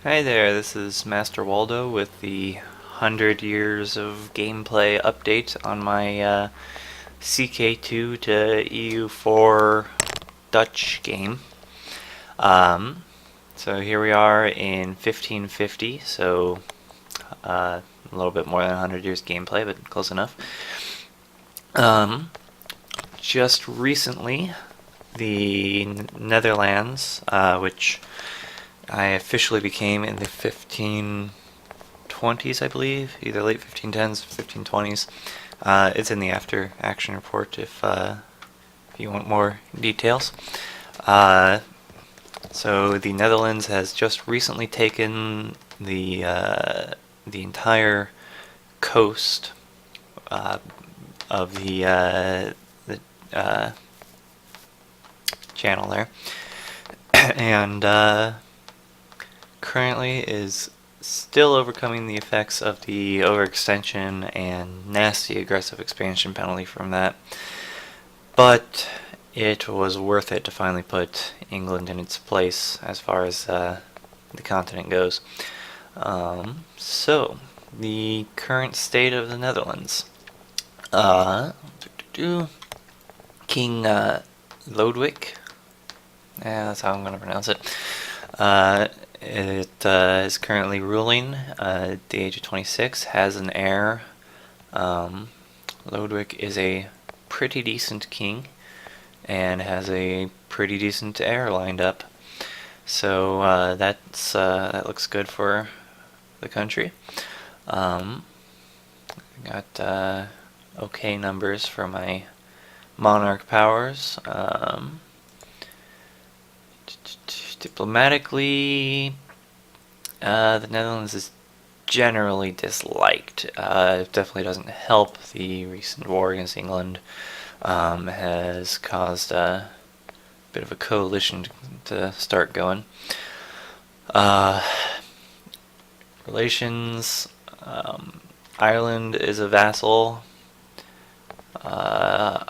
Hi there, this is Master Waldo with the 100 Years of Gameplay update on my CK2 to EU4 Dutch game. Um, so here we are in 1550, so a little bit more than 100 years gameplay, but close enough. Just recently, the Netherlands, which I officially became in the 1520s, I believe, either late 1510s, 1520s. It's in the after action report if you want more details. Uh, so the Netherlands has just recently taken the entire coast of the channel there, and currently is still overcoming the effects of the overextension and nasty aggressive expansion penalty from that. But it was worth it to finally put England in its place as far as the continent goes. So, the current state of the Netherlands. King Lodewijk, yeah, that's how I'm going to pronounce it. It is currently ruling at the age of 26, has an heir. Lodewijk is a pretty decent king and has a pretty decent heir lined up. So that looks good for the country. Got okay numbers for my monarch powers. Diplomatically, the Netherlands is generally disliked. It definitely doesn't help. The recent war against England has caused a bit of a coalition to start going. Relations, Ireland is a vassal.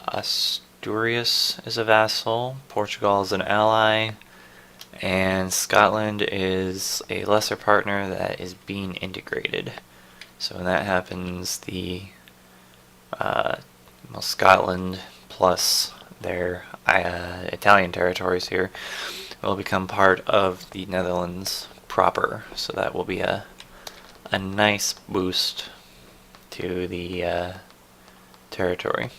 Asturias is a vassal. Portugal is an ally. And Scotland is a lesser partner that is being integrated. So when that happens, Scotland plus their Italian territories here will become part of the Netherlands proper. So that will be a nice boost to the territory.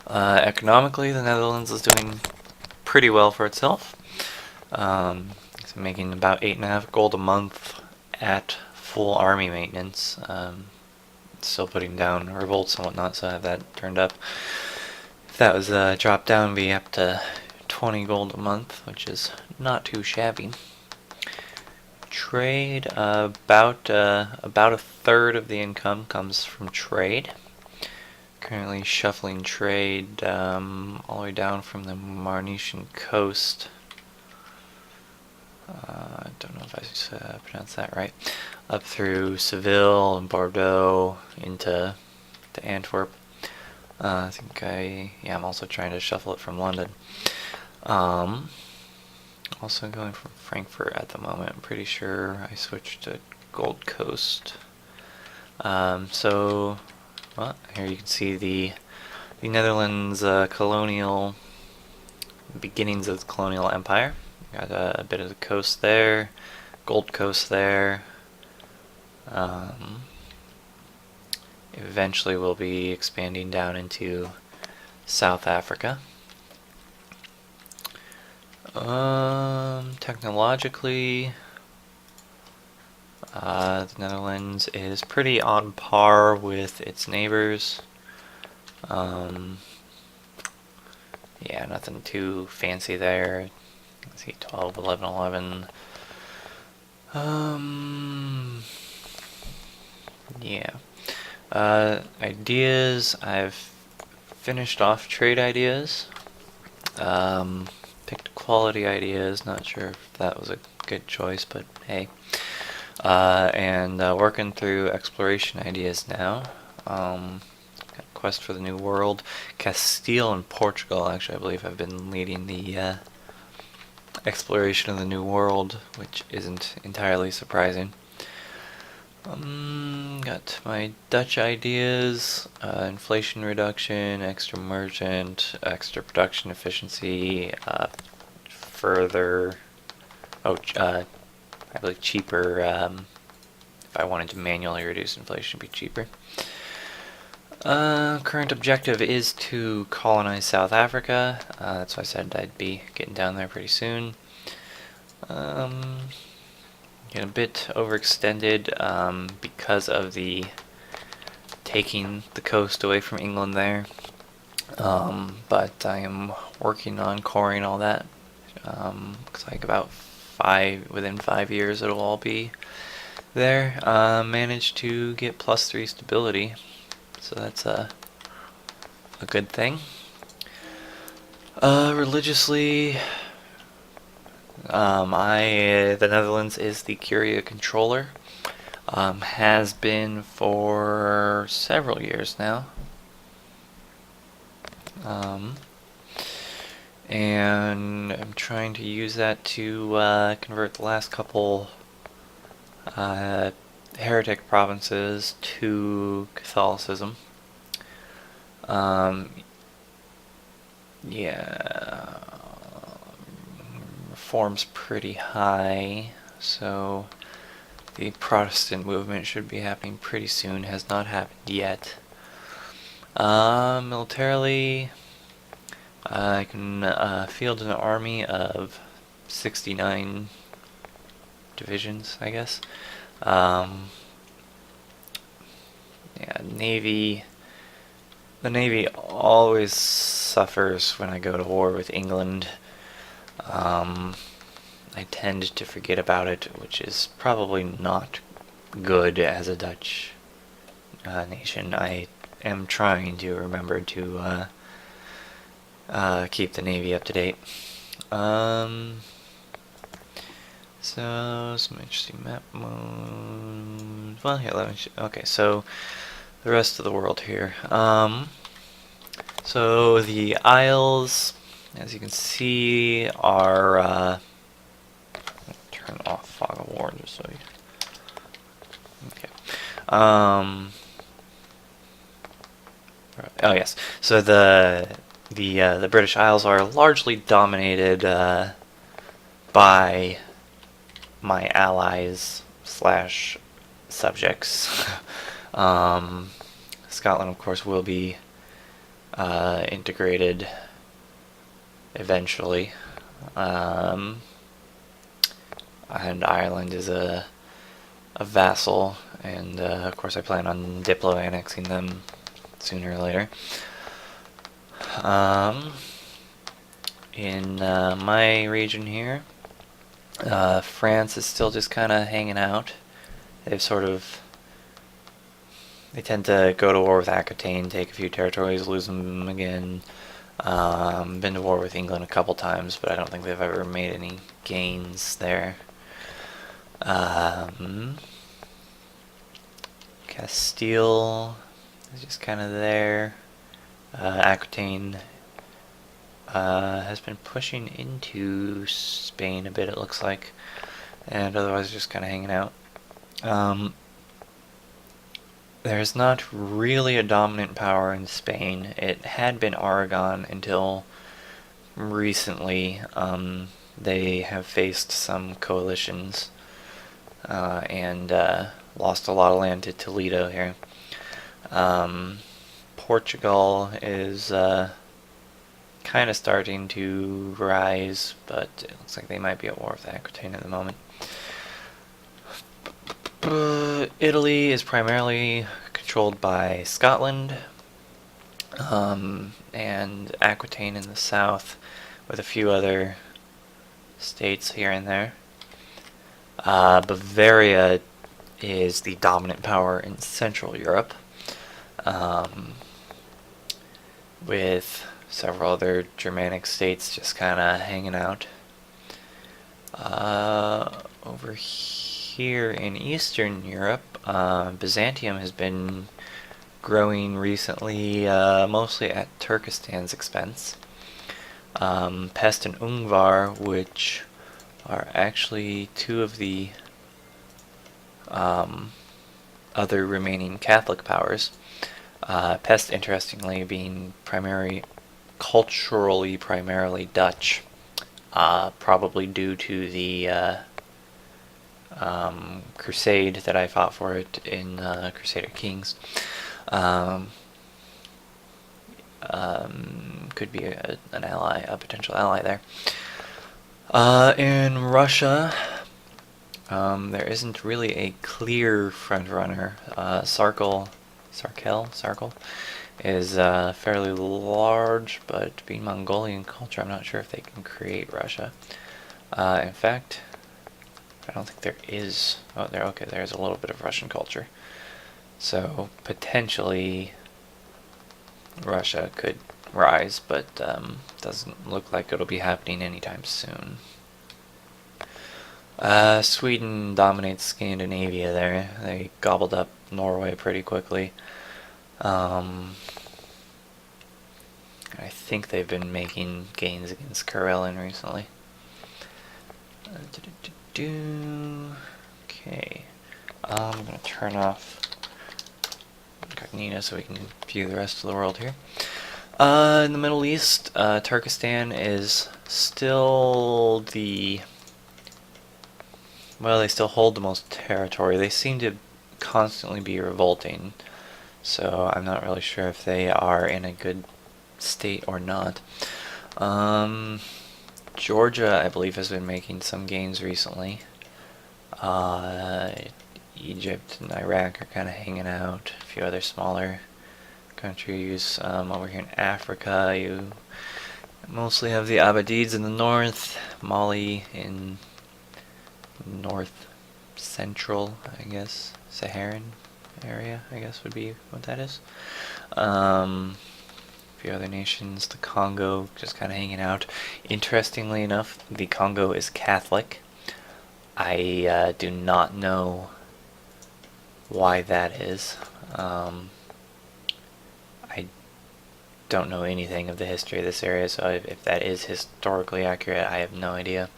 Economically, the Netherlands is doing pretty well for itself. It's making about 8.5 gold a month at full army maintenance. Still putting down revolts and whatnot, so I have that turned up. If that was dropped down, it'd be up to 20 gold a month, which is not too shabby. Trade, about a third of the income comes from trade. Currently shuffling trade all the way down from the Marnician coast. I don't know if I pronounced that right. Up through Seville and Bordeaux into Antwerp. I think I'm also trying to shuffle it from London. Also going from Frankfurt at the moment. I'm pretty sure I switched to Gold Coast. So, well, here you can see the Netherlands colonial beginnings of the colonial empire. Got a bit of the coast there, Gold Coast there. Eventually we'll be expanding down into South Africa. Technologically, the Netherlands is pretty on par with its neighbors. Yeah, nothing too fancy there. Let's see, 12, 11, 11. Yeah. Ideas, I've finished off trade ideas. Picked quality ideas, not sure if that was a good choice, but hey. And working through exploration ideas now. Got Quest for the New World. Castile and Portugal, actually, I believe, have been leading the exploration of the New World, which isn't entirely surprising. Got my Dutch ideas, inflation reduction, extra merchant, extra production efficiency, further, I believe cheaper, if I wanted to manually reduce inflation, it'd be cheaper. Current objective is to colonize South Africa. That's why I said I'd be getting down there pretty soon. Get a bit overextended because of the taking the coast away from England there. But I am working on coring all that. Looks like about within 5 years it'll all be there. Managed to get +3 stability, so that's a good thing. Religiously, the Netherlands is the Curia controller. Has been for several years now. And I'm trying to use that to convert the last couple heretic provinces to Catholicism. Yeah, reform's pretty high, so the Protestant movement should be happening pretty soon. Has not happened yet. Militarily, I can field an army of 69 divisions, I guess. Yeah, Navy. The Navy always suffers when I go to war with England. I tend to forget about it, which is probably not good as a Dutch nation. I am trying to remember to keep the Navy up to date. So, some interesting map modes. Well, here, okay, so the rest of the world here. So the Isles, as you can see, are turn off Fog of War just so you. Okay. Oh yes. So the British Isles are largely dominated by my allies / subjects. Scotland, of course, will be integrated eventually, and Ireland is a vassal, and of course I plan on diplo-annexing them sooner or later. In my region here, France is still just kind of hanging out. They tend to go to war with Aquitaine, take a few territories, lose them again. Been to war with England a couple times, but I don't think they've ever made any gains there. Castile is just kind of there. Aquitaine has been pushing into Spain a bit, it looks like, and otherwise just kind of hanging out. There's not really a dominant power in Spain. It had been Aragon until recently. They have faced some coalitions and lost a lot of land to Toledo here. Portugal is kind of starting to rise, but it looks like they might be at war with Aquitaine at the moment. Italy is primarily controlled by Scotland, and Aquitaine in the south, with a few other states here and there. Bavaria is the dominant power in Central Europe, with several other Germanic states just kind of hanging out. Over here in Eastern Europe, Byzantium has been growing recently, mostly at Turkestan's expense. Pest and Ungvar, which are actually two of the other remaining Catholic powers. Pest, interestingly, being culturally primarily Dutch, probably due to the crusade that I fought for it in Crusader Kings. Could be an ally, a potential ally there. In Russia, there isn't really a clear frontrunner. Sarkel is fairly large, but being Mongolian culture, I'm not sure if they can create Russia. In fact, I don't think there is. Oh, there's a little bit of Russian culture. So potentially Russia could rise, but doesn't look like it'll be happening anytime soon. Sweden dominates Scandinavia there. They gobbled up Norway pretty quickly. I think they've been making gains against Karelin recently. Okay. I'm going to turn off incognito so we can view the rest of the world here. In the Middle East, Turkestan is still they still hold the most territory. They seem to constantly be revolting, so I'm not really sure if they are in a good state or not. Georgia, I believe, has been making some gains recently. Egypt and Iraq are kind of hanging out. A few other smaller countries. Over here in Africa, you mostly have the Abadids in the north, Mali in north central, I guess, Saharan area, I guess would be what that is. A few other nations, the Congo, just kind of hanging out. Interestingly enough, the Congo is Catholic. I do not know why that is. I don't know anything of the history of this area, so if that is historically accurate, I have no idea.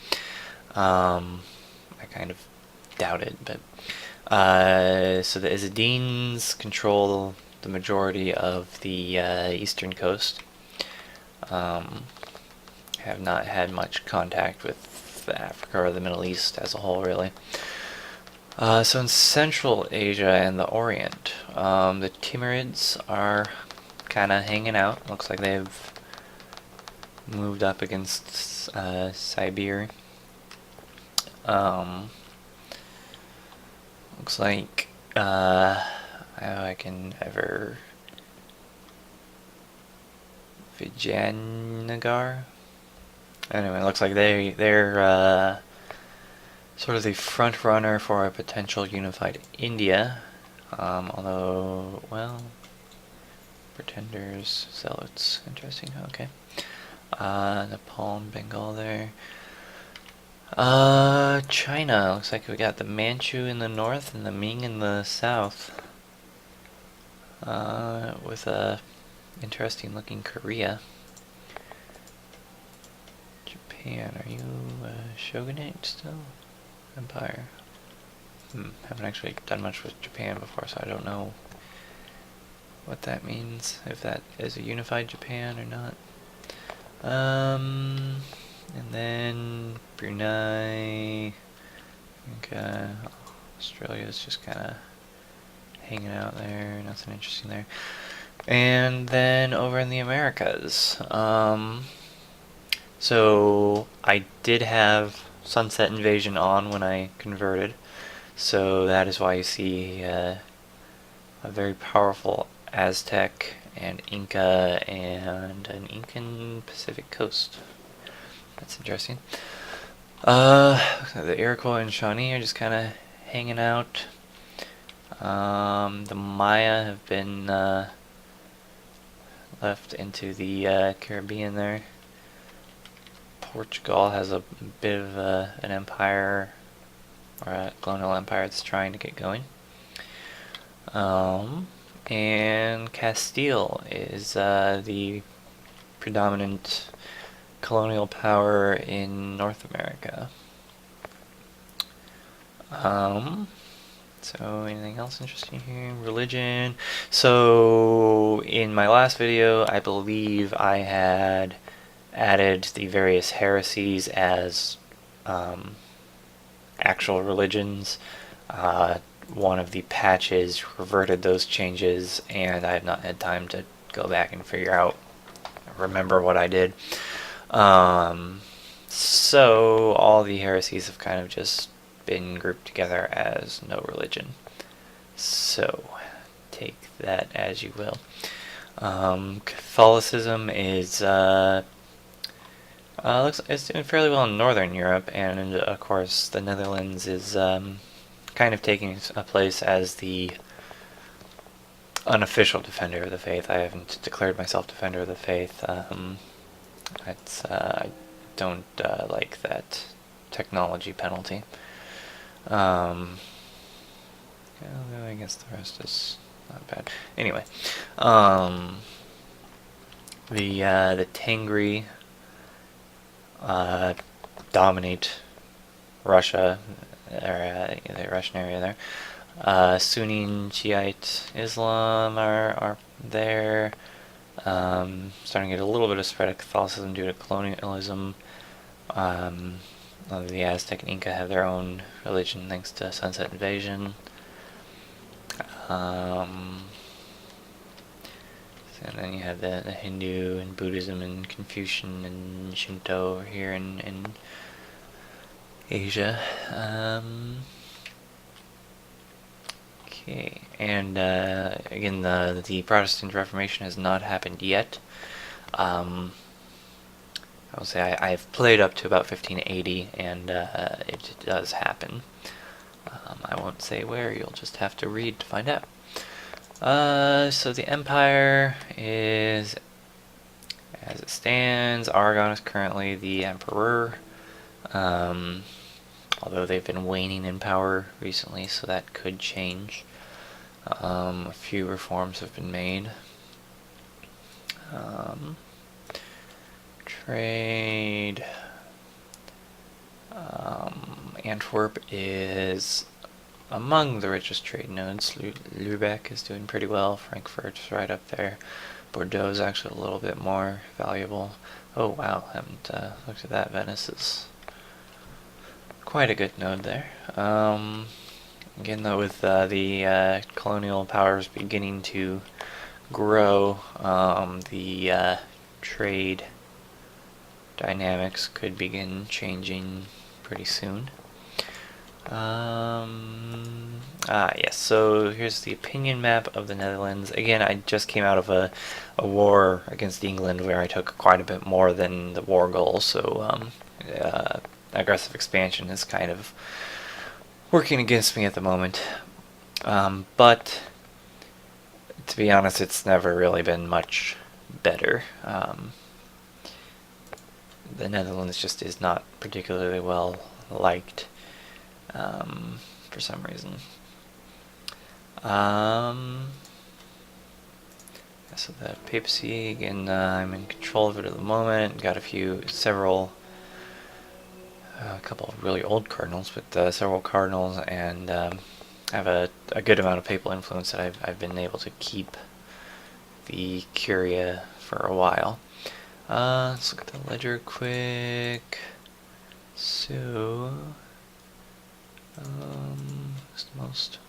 I kind of doubt it, but so the Izzadines control the majority of the eastern coast. Have not had much contact with Africa or the Middle East as a whole, really. So in Central Asia and the Orient, the Timurids are kind of hanging out. Looks like they've moved up against Siberia. Looks like I can ever Vijayanagar. Anyway, looks like they're sort of the front runner for a potential unified India. Although, well, pretenders, zealots, interesting. Okay. Nepal and Bengal there. China, looks like we got the Manchu in the north and the Ming in the south. With a interesting looking Korea. Japan, are you shogunate still? Empire. Haven't actually done much with Japan before, so I don't know what that means, if that is a unified Japan or not. And then Brunei, Australia is just kind of hanging out there, nothing interesting there. And then over in the Americas, so I did have Sunset Invasion on when I converted, so that is why you see a very powerful Aztec and Inca and an Incan Pacific Coast. That's interesting. The Iroquois and Shawnee are just kind of hanging out. The Maya have been left into the Caribbean there. Portugal has a bit of an empire, or a colonial empire that's trying to get going. And Castile is the predominant colonial power in North America. So anything else interesting here? Religion. So in my last video, I believe I had added the various heresies as actual religions. One of the patches reverted those changes, and I have not had time to go back and remember what I did. So all the heresies have kind of just been grouped together as no religion. So take that as you will. Catholicism is it's doing fairly well in Northern Europe, and of course the Netherlands is kind of taking a place as the unofficial defender of the faith. I haven't declared myself defender of the faith. I don't like that technology penalty. Yeah, I guess the rest is not bad. Anyway, the Tengri dominate Russia, or the Russian area there. Sunni and Shiite Islam are there. Starting to get a little bit of spread of Catholicism due to colonialism. The Aztec and Inca have their own religion thanks to Sunset Invasion. And then you have the Hindu and Buddhism and Confucian and Shinto over here in Asia. Okay, and again, the Protestant Reformation has not happened yet. I will say I've played up to about 1580, and it does happen. I won't say where, you'll just have to read to find out. So the Empire is, as it stands, Aragon is currently the Emperor, although they've been waning in power recently, so that could change. A few reforms have been made. Trade. Antwerp is among the richest trade nodes. Lübeck is doing pretty well. Frankfurt's right up there. Bordeaux is actually a little bit more valuable. Oh wow, haven't looked at that. Venice is quite a good node there. Again, though, with the colonial powers beginning to grow, the trade dynamics could begin changing pretty soon. Yes, so here's the opinion map of the Netherlands. Again, I just came out of a war against England where I took quite a bit more than the war goal, so aggressive expansion is kind of working against me at the moment. But to be honest, it's never really been much better. The Netherlands just is not particularly well liked for some reason. So the papacy, again, I'm in control of it at the moment. Got a couple of really old cardinals, but several cardinals, and have a good amount of papal influence that I've been able to keep the Curia for a while. Let's look at the ledger quick. So, what's the most?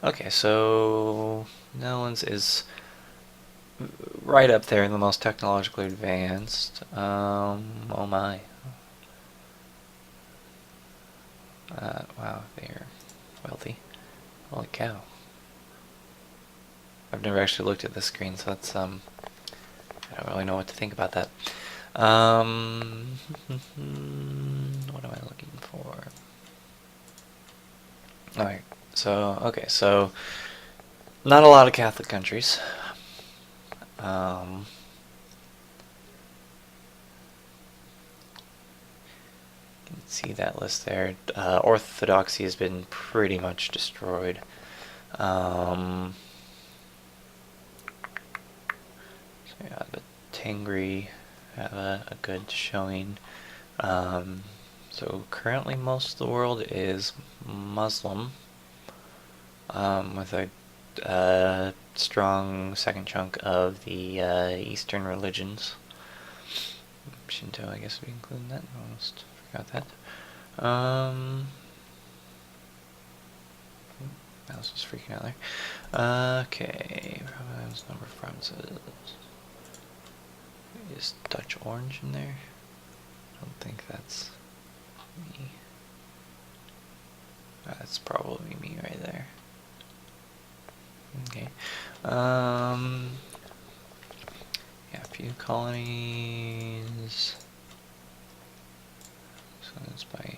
Okay, so Netherlands is right up there in the most technologically advanced. Oh my. Wow, they're wealthy. Holy cow. I've never actually looked at this screen, so that's, I don't really know what to think about that. What am I looking for? Alright, so not a lot of Catholic countries. You can see that list there. Orthodoxy has been pretty much destroyed. So yeah, but Tengri have a good showing. So currently most of the world is Muslim, with a strong second chunk of the Eastern religions. Shinto, I guess we include that. I almost forgot that. Mouse was freaking out there. Okay, province, number of provinces. Is Dutch orange in there? I don't think that's me. That's probably me right there. Okay. Yeah, a few colonies. So that's by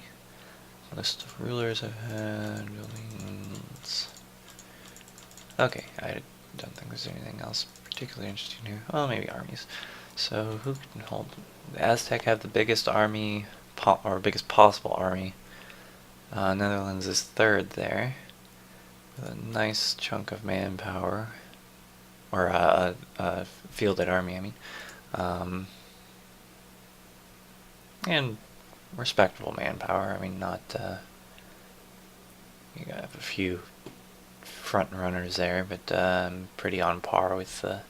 list of rulers I've had, buildings. Okay, I don't think there's anything else particularly interesting here. Well, maybe armies. So who can hold? The Aztec have the biggest army, or biggest possible army. Netherlands is third there, with a nice chunk of manpower, or a fielded army, I mean, and respectable manpower. I mean, not you gotta have a few front runners there, but pretty on par with the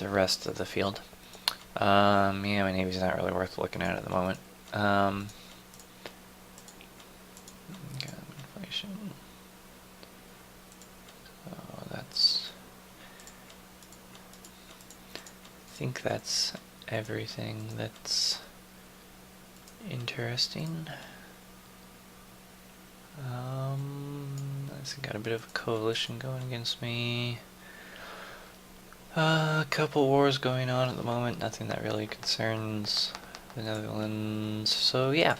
rest of the field. Yeah, my navy's not really worth looking at the moment. Inflation. Oh, that's. I think that's everything that's interesting. I've got a bit of a coalition going against me. A couple wars going on at the moment, nothing that really concerns the Netherlands. So yeah,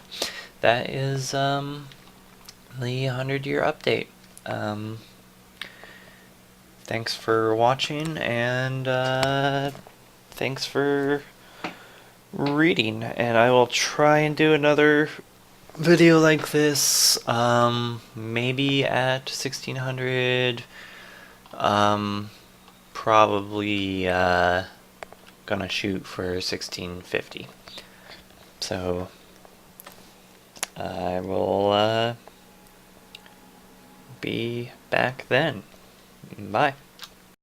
that is the 100-year update. Thanks for watching, and thanks for reading. And I will try and do another video like this, maybe at 1600. Probably gonna shoot for 1650. So I will be back then. Bye.